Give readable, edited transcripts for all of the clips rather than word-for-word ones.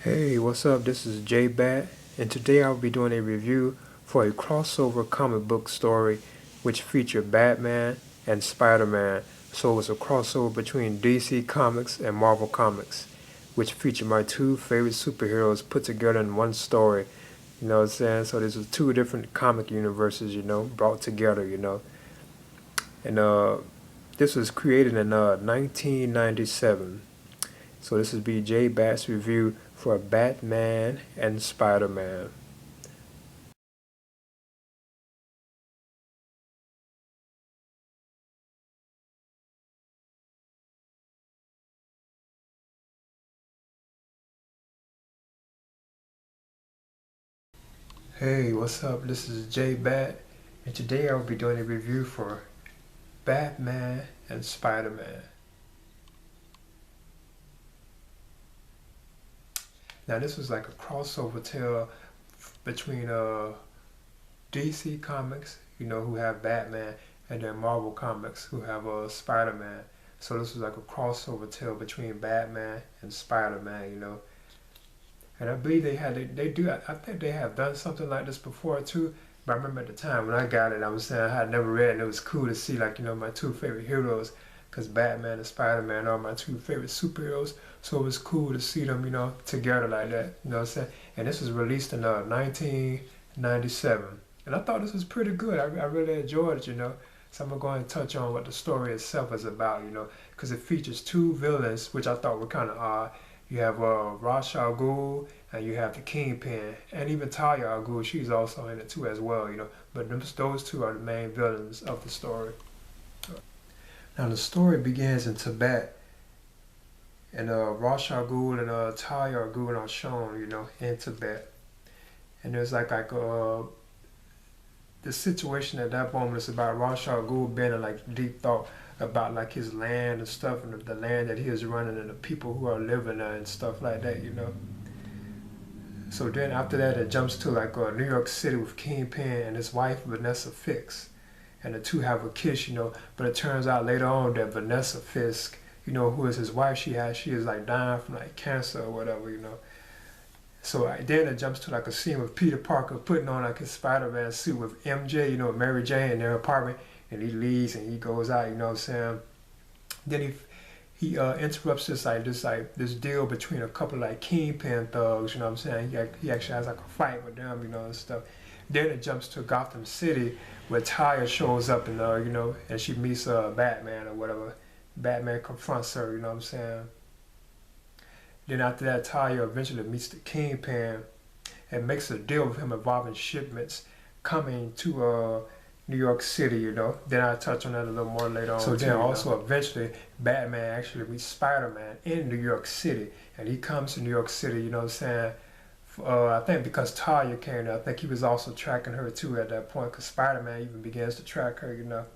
Hey, what's up? This is JBAT, and today I'll be doing a review for a crossover comic book story which featured Batman and Spider-Man. So it's a crossover between DC Comics and Marvel Comics, which featured my two favorite superheroes put together in one story. You know what I'm saying? So these are two different comic universes, brought together. And this was created in 1997. So this is BJ Bat's review for Batman and Spider-Man. Hey, what's up? This is J Bat, and today I'll be doing a review for Batman and Spider-Man. Now this was like a crossover tale between DC Comics, who have Batman, and then Marvel Comics, who have Spider-Man. So this was like a crossover tale between Batman and Spider-Man. And I believe they do. I think they have done something like this before too. But I remember at the time when I got it, I was saying I had never read it, and it was cool to see my two favorite heroes, because Batman and Spider-Man are my two favorite superheroes. So it was cool to see them, together like that. You know what I'm saying? And this was released in 1997, and I thought this was pretty good. I really enjoyed it. So I'm going to touch on what the story itself is about, because it features two villains, which I thought were kind of odd. You have Ra's al Ghul, and you have the Kingpin, and even Talia al Ghul. She's also in it too as well. But those two are the main villains of the story. Now the story begins in Tibet, and Ra's al Ghul and Talia al Ghul are shown, in Tibet. And there's the situation at that moment is about Ra's al Ghul being in deep thought about his land and stuff, and the land that he is running and the people who are living there and stuff like that. So then after that it jumps to New York City with Kingpin and his wife Vanessa Fisk, and the two have a kiss. But it turns out later on that Vanessa Fisk, who is his wife, she is dying from cancer or whatever. So then it jumps to a scene with Peter Parker putting on his Spider-Man suit with MJ, Mary Jane in their apartment, and he leaves and he goes out. You know what I'm saying? Then he interrupts this deal between a couple Kingpin thugs. You know what I'm saying? He actually has a fight with them, and stuff. Then it jumps to Gotham City where Talia shows up and and she meets Batman or whatever. Batman confronts her. You know what I'm saying? Then after that, Talia eventually meets the Kingpin and makes a deal with him involving shipments coming to New York City. Then I'll touch on that a little more later on. So then also eventually Batman actually meets Spider-Man in New York City, and he comes to New York City, you know what I'm saying? I think because Talia came there, I think he was also tracking her too at that point, because Spider-Man even begins to track her.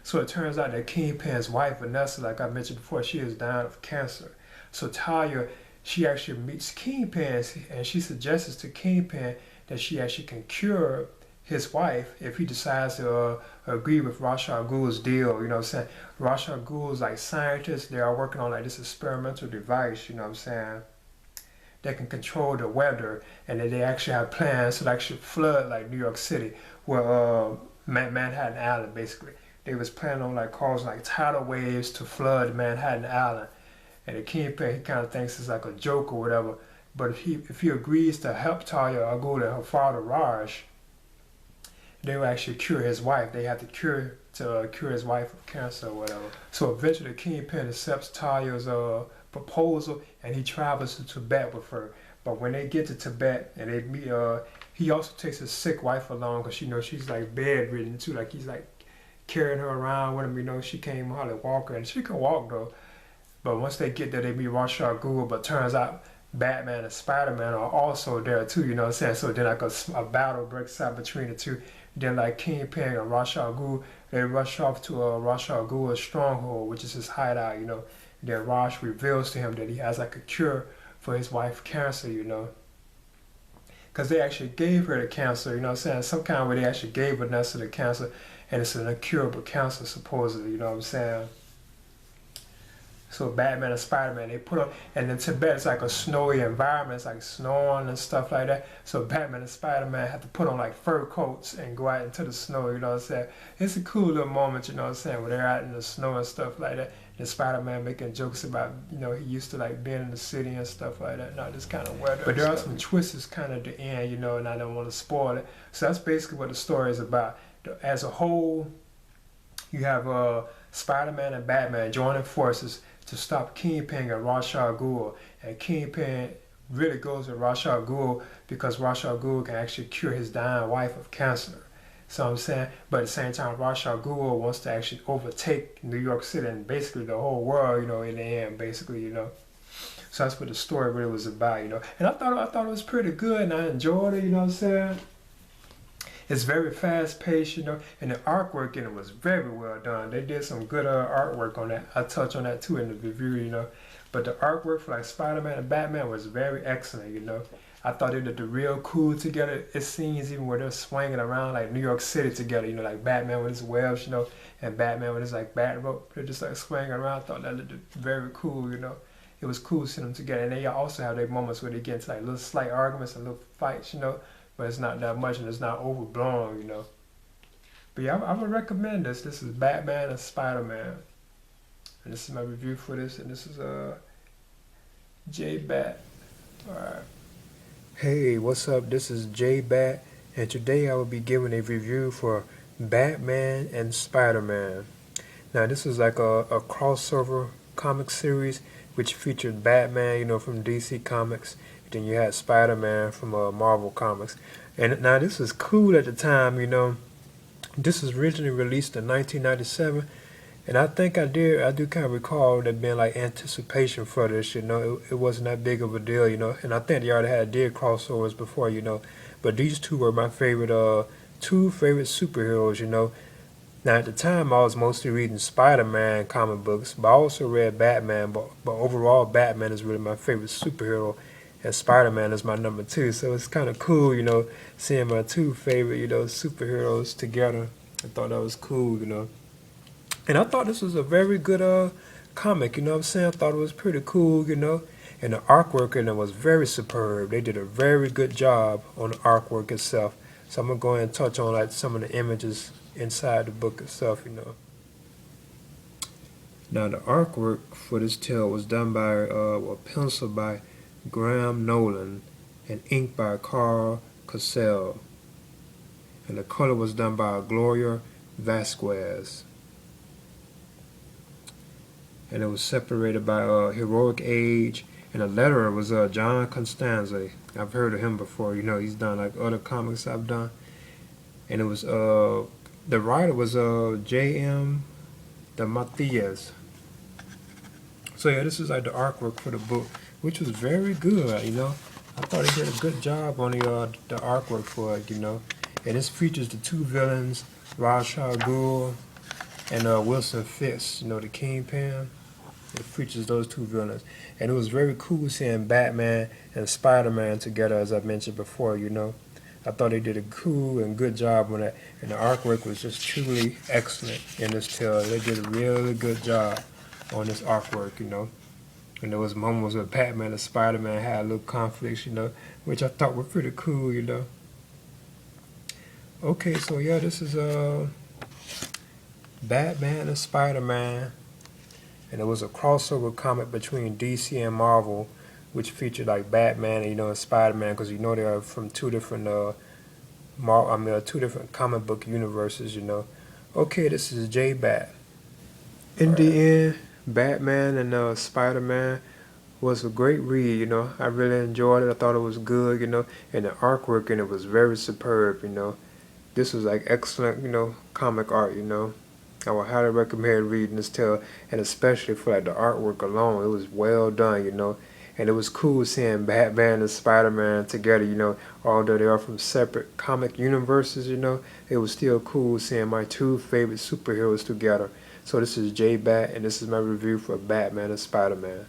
So it turns out that Kingpin's wife, Vanessa, like I mentioned before, she is dying of cancer. So Talia, she actually meets Kingpin, and she suggests to Kingpin that she actually can cure his wife if he decides to agree with Ra's al Ghul's deal. You know what I'm saying? Ra's al Ghul's scientists, they are working on this experimental device, you know what I'm saying, that can control the weather, and that they actually have plans to actually flood New York City, where Manhattan Island basically. They was planning on causing tidal waves to flood Manhattan Island. And the Kingpin, he kind of thinks it's a joke or whatever. But if he agrees to help Talia al Ghul and her father Raj, they will actually cure his wife. They have to cure his wife of cancer or whatever. So eventually Kingpin accepts Talia's proposal, and he travels to Tibet with her. But when they get to Tibet and they meet, he also takes his sick wife along, because she's bedridden too. He's carrying her around with him. She can't even hardly walk her, and she can walk though. But once they get there, they meet Ra's al Ghul. But turns out Batman and Spider-Man are also there too. You know what I'm saying? So then a battle breaks out between the two. Then Kingpin and Ra's al Ghul, they rush off to Ra's al Ghul's stronghold, which is his hideout. Then Ra's reveals to him that he has a cure for his wife's cancer. Because they actually gave her the cancer. You know what I'm saying? Some kind of way they actually gave Vanessa the cancer, and it's an incurable cancer supposedly. You know what I'm saying? So Batman and Spider-Man, they put on, and in Tibet it's like a snowy environment, it's like snowing and stuff like that. So Batman and Spider-Man have to put on like fur coats and go out into the snow, you know what I'm saying? It's a cool little moment, you know what I'm saying, where they're out in the snow and stuff like that. And Spider-Man making jokes about, you know, he used to like being in the city and stuff like that, not this kind of weather. But there are some twists kind of at the end, you know, and I don't want to spoil it. So that's basically what the story is about. As a whole, you have Spider-Man and Batman joining forces to stop Kingpin and Ra's al Ghul. And Kingpin really goes with Ra's al Ghul because Ra's al Ghul can actually cure his dying wife of cancer. So I'm saying, but at the same time, Ra's al Ghul wants to actually overtake New York City and basically the whole world, you know, in the end, basically, you know. So that's what the story really was about, you know. And I thought it was pretty good, and I enjoyed it, you know what I'm saying. It's very fast paced, you know, and the artwork in it was very well done. They did some good artwork on that. I touch on that too in the review, you know. But the artwork for like Spider-Man and Batman was very excellent, you know. I thought they did the real cool together. It scenes even where they're swinging around like New York City together, you know, like Batman with his webs, you know, and Batman with his like bat rope. They're just like swinging around. I thought that looked very cool, you know. It was cool seeing them together. And they also have their moments where they get into like little slight arguments and little fights, you know. But it's not that much and it's not overblown, you know. But yeah, I would recommend this. This is Batman and Spider-Man. And this is my review for this. And this is JBAT. Alright. Hey, what's up? This is JBAT. And today I will be giving a review for Batman and Spider-Man. Now this is like a crossover comic series which featured Batman, you know, from DC Comics. Then you had Spider-Man from Marvel Comics. And now this was cool at the time, you know. This was originally released in 1997. And I think I do kind of recall there being like anticipation for this, you know. It wasn't that big of a deal, you know. And I think they already did crossovers before, you know. But these two were my favorite, two favorite superheroes, you know. Now at the time I was mostly reading Spider-Man comic books, but I also read Batman. But overall Batman is really my favorite superhero. And Spider-Man is my number 2, so it's kind of cool, you know, seeing my two favorite, you know, superheroes together. I thought that was cool, you know. And I thought this was a very good comic, you know what I'm saying? I thought it was pretty cool, you know. And the artwork in it was very superb. They did a very good job on the artwork itself. So I'm going to go ahead and touch on like some of the images inside the book itself, you know. Now the artwork for this tale was done by, a pencil by Graham Nolan and ink by Carl Cassell, and the color was done by Gloria Vasquez, and it was separated by Heroic Age, and the letterer was John Constanze. I've heard of him before, you know, he's done like other comics I've done. And it was the writer was J.M. de Matthias. So yeah, this is like the artwork for the book, which was very good, you know. I thought he did a good job on the artwork for it, you know. And this features the two villains, Ra's al Ghul and Wilson Fisk, you know, the Kingpin. It features those two villains. And it was very cool seeing Batman and Spider-Man together, as I mentioned before, you know. I thought they did a cool and good job on that. And the artwork was just truly excellent in this tale. They did a really good job on this artwork, you know. And there was moments where Batman and Spider-Man had a little conflicts, you know, which I thought were pretty cool, you know. Okay, so yeah, this is Batman and Spider-Man. And it was a crossover comic between DC and Marvel, which featured like Batman and, you know, and Spider-Man, because you know they are from two different two different comic book universes, you know. Okay, this is JBAT. In the end, Batman and Spider-Man was a great read, you know. I really enjoyed it. I thought it was good, you know. And the artwork in it was very superb, you know. This was like excellent, you know, comic art, you know. I would highly recommend reading this tale, and especially for like the artwork alone. It was well done, you know. And it was cool seeing Batman and Spider-Man together, you know. Although they are from separate comic universes, you know, it was still cool seeing my two favorite superheroes together. So this is JBAT, and this is my review for Batman and Spider-Man.